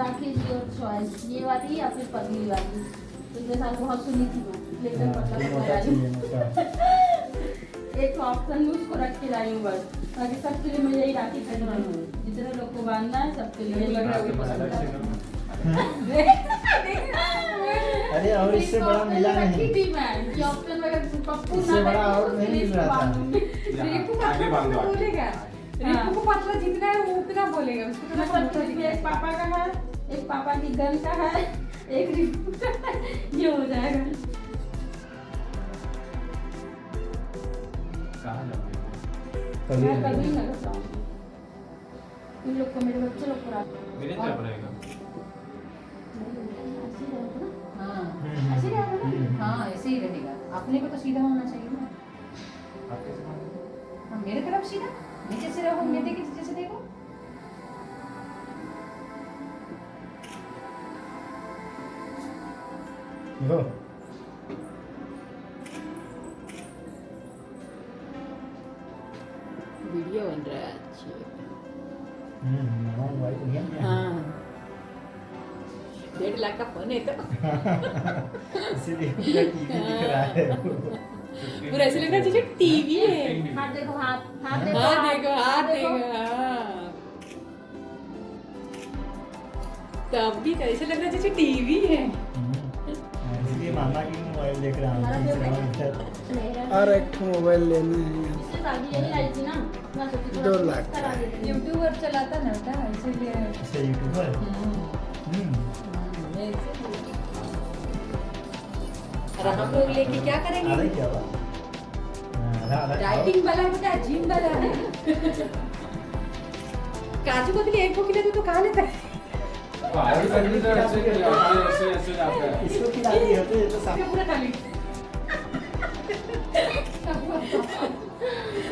राखी जी और चॉइस, ये वाली या फिर पतली वाली। पिछले साल बहुत सुनी थी मैं, लेकिन एक ऑप्शन में उसको रख के लाई हूँ बस। बाकी सबके लिए मैं यही राखी खरीद रही हूँ, जितने लोग को बांधना है सबके लिए। अरे और इससे बड़ा मिला नहीं थी मैं कि ऑप्शन में पप्पू इससे बड़ा और नहीं मिल रहा था। रिपू पतला बोलेगा, रिपू को पतला जितना है वो उतना बोलेगा। उसको तो एक पापा का है, एक पापा की गन का है, एक रिपू का है, ये हो जाएगा। मैं कभी नहीं करता हूँ इन लोग को, मेरे बच्चे लोग को मेरे क्या पड़ेगा? ऐसे ही रहेगा ना? हाँ ऐसे ही रहेगा। अपने को तो सीधा होना चाहिए ना। हाँ मेरे तरफ सीधा, नीचे से रहो, मैं देखी जैसे देखो। लो वीडियो बन रहा है अच्छी। मोबाइल नहीं है। हाँ 1.5 लाख का फोन है तो इसीलिए पूरा टीवी दिख रहा है। पूरा ऐसे लग रहा है जैसे टीवी है। हाथ देखो, हाथ हाथ हाँ देखो, देखो, हाथ देखो, हाँ। तब भी ऐसे लग रहा है जैसे टीवी है। इसलिए मामा की मोबाइल देख रहा हूँ। और एक मोबाइल लेना है। इससे शादी यही आई थी ना, मैं सोची 2 लाख करा देती हूँ। यूट्यूबर चलाता ना बेटा, इसीलिए। अच्छा यूट्यूबर। और हम लोग लेके क्या अरे करेंगे? क्या हुआ? डाइटिंग वाला बेटा, जिम वाला है। काजू कतली एक को खिला तो खा लेता है। इसको खिला दिए होते तो साफ। पूरा खा ली।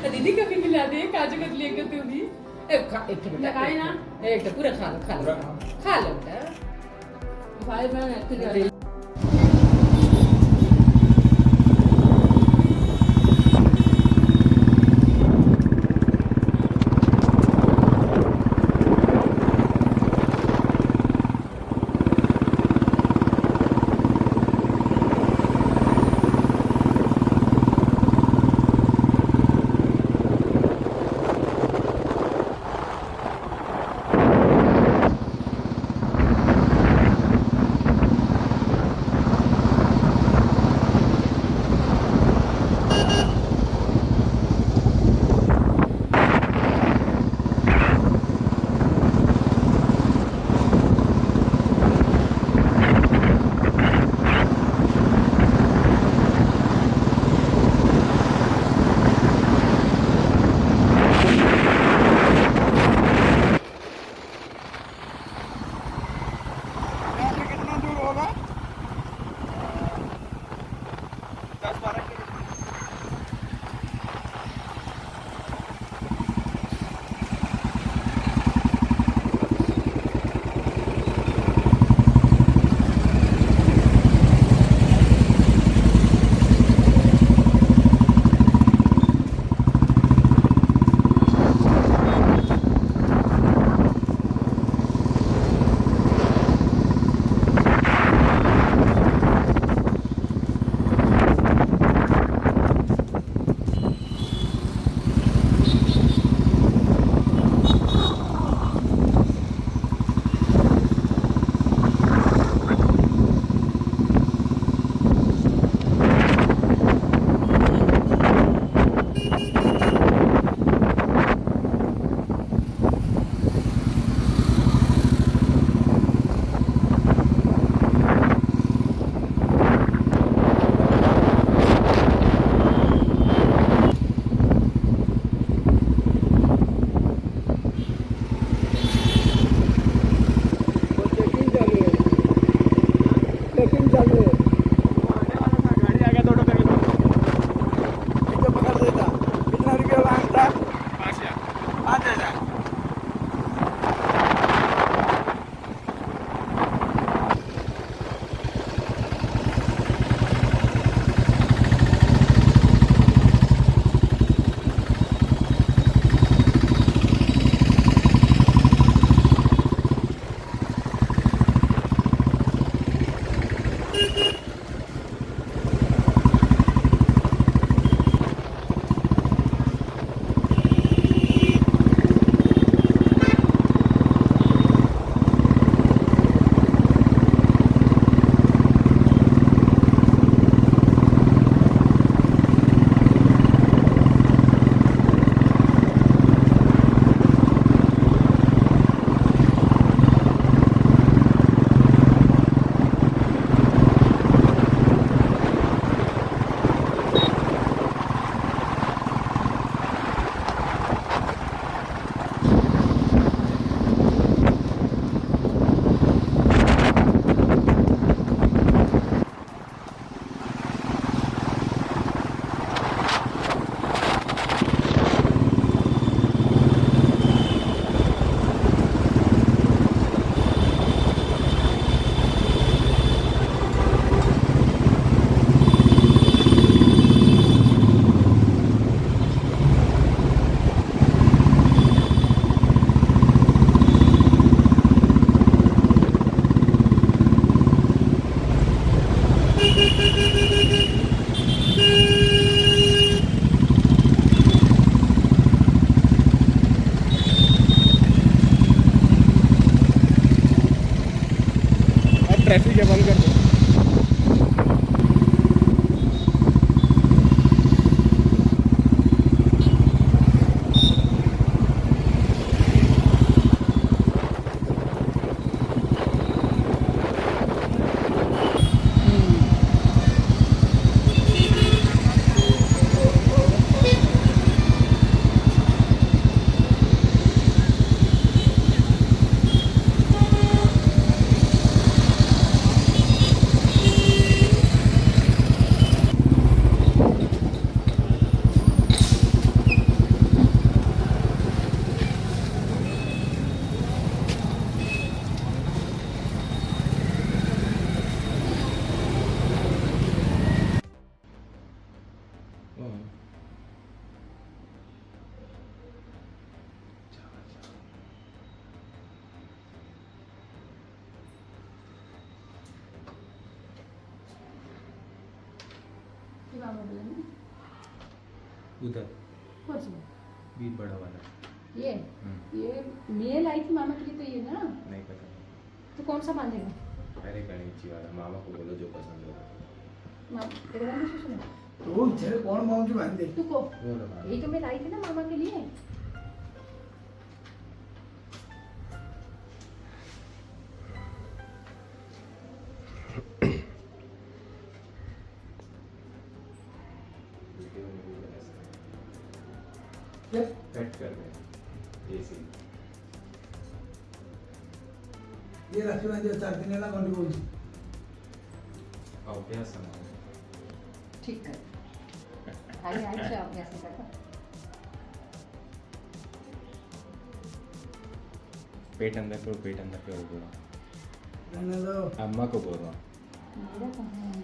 दीदी कभी खिला दे काजू कतली एक तू भी। एक तो बेटा खाए ना? एक तो पूरा खा लो, खा लो, खा लो बेटा। भाई बहन एक्चुअली कितना दूर होगा? 10-12 किलोमीटर। अब ट्रैफिक है, बंद कर दो। उधर कौन सी? भी बड़ा वाला। ये मेल आई थी मामा के लिए, तो ये ना नहीं पता। तो कौन सा बांधेगा? अरे गणेश वाला मामा को बोलो जो पसंद हो। तेरे घर में सुन, तो तेरे कौन माउंट बांध दे। तू को वो लगा। ये जो मैं लाई थी ना मामा के लिए, कट कर दे एसी। ये राखी बांधे 4 दिन ना कोणी बोलतो। अभ्यास समाज ठीक कर आई से अभ्यास कर। पेट अंदर करो पूरा। रहने दो। अम्मा को बोल रहा हूँ। मेरा कहाँ है?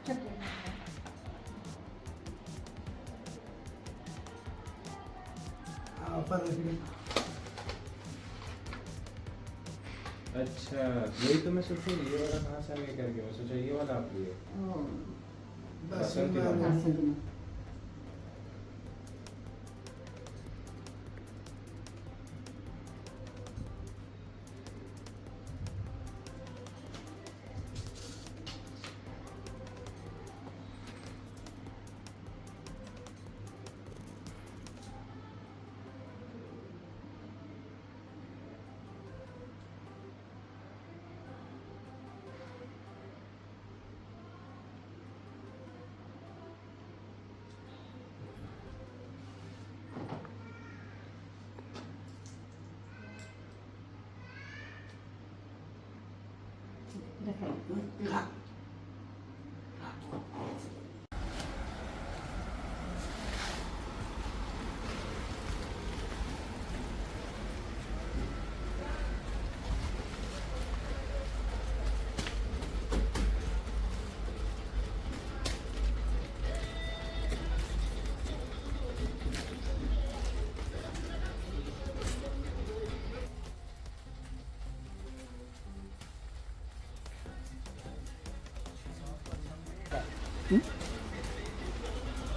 चुप रह। ऊपर रखिए। अच्छा यही तो मैं सोचूं, ये वाला कहाँ से आ गया करके मैं सोचा ये वाला आप लिए। बसंती वाला। वाला। देखो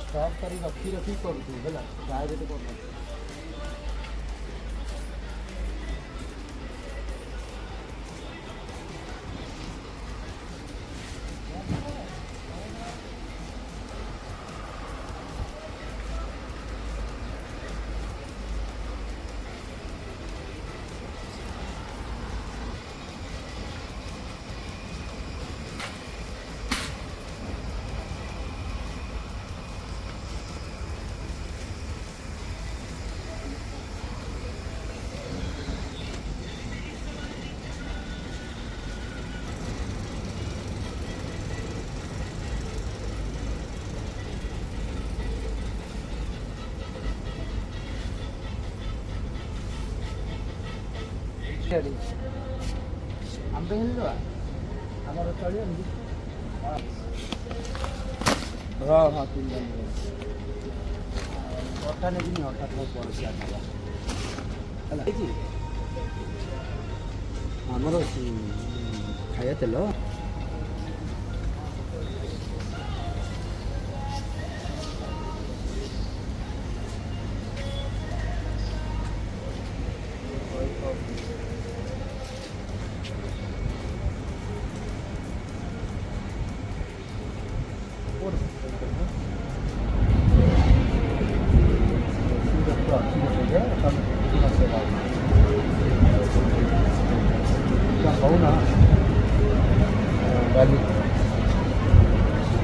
स्टॉप करी रखी करू ହେଲା ଗାଈ ଯେତେ କରୁ। ଆମେ ହେଲେ ଆମର ଚଳିବନି। ହଁ 3 ଦିନ ଅଟା ନେବିନି, ହଠାତ୍ ମୋ ପଇସା ନେବା ହେଲା। ଆମର ଖାଇବା ତେଲ खाऊ ना गाली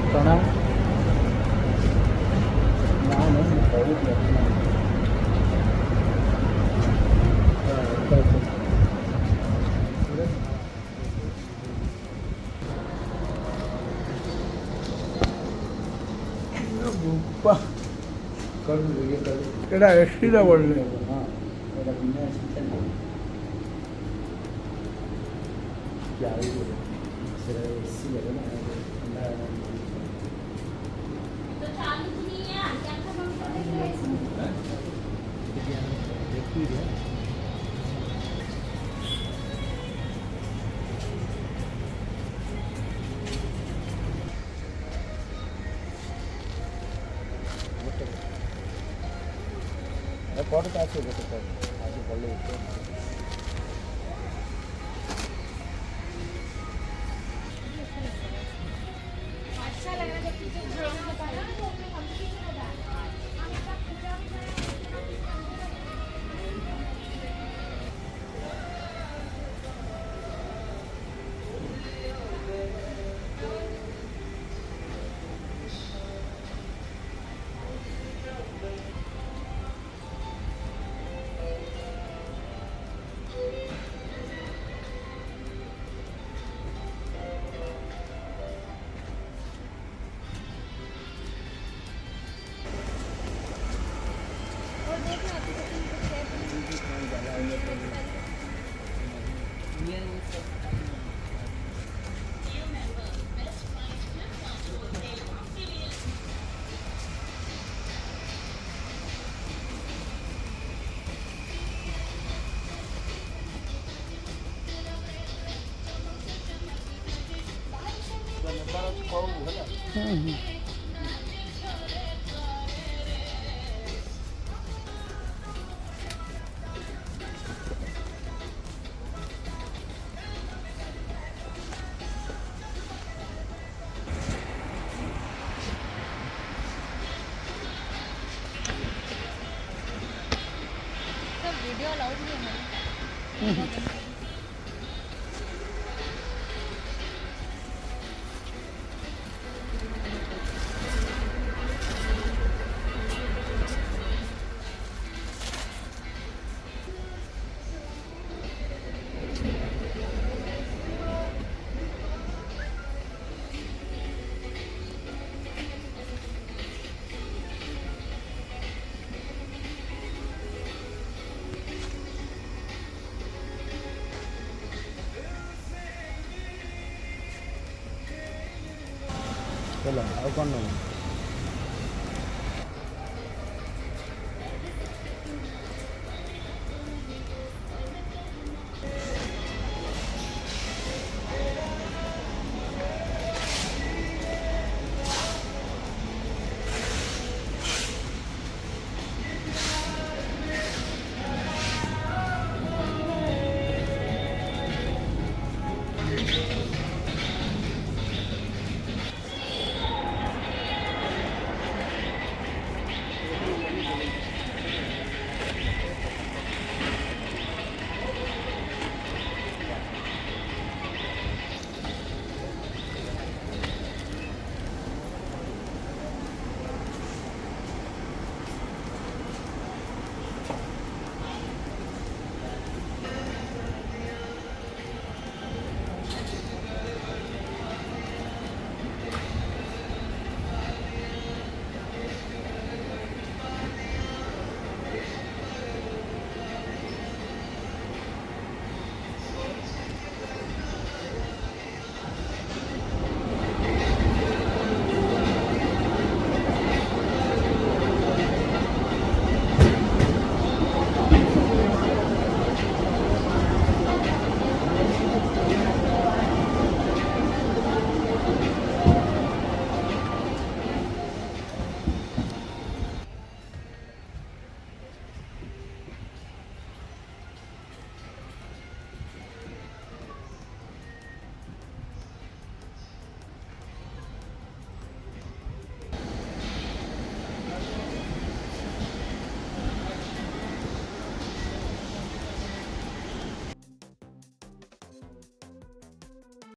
चणा नाव नाही खाऊ गुप्पा एटा एसटीला पडले পরে আছে আগে বলে अच्छा लग रहा है जब टीचर ड्राइंग बता रहा है तो अपने कंपटीशन होता है हम इसका पूजा भी वीडियो अलाउड नहीं है चलो ଆଉ କ'ଣ ନେବୁ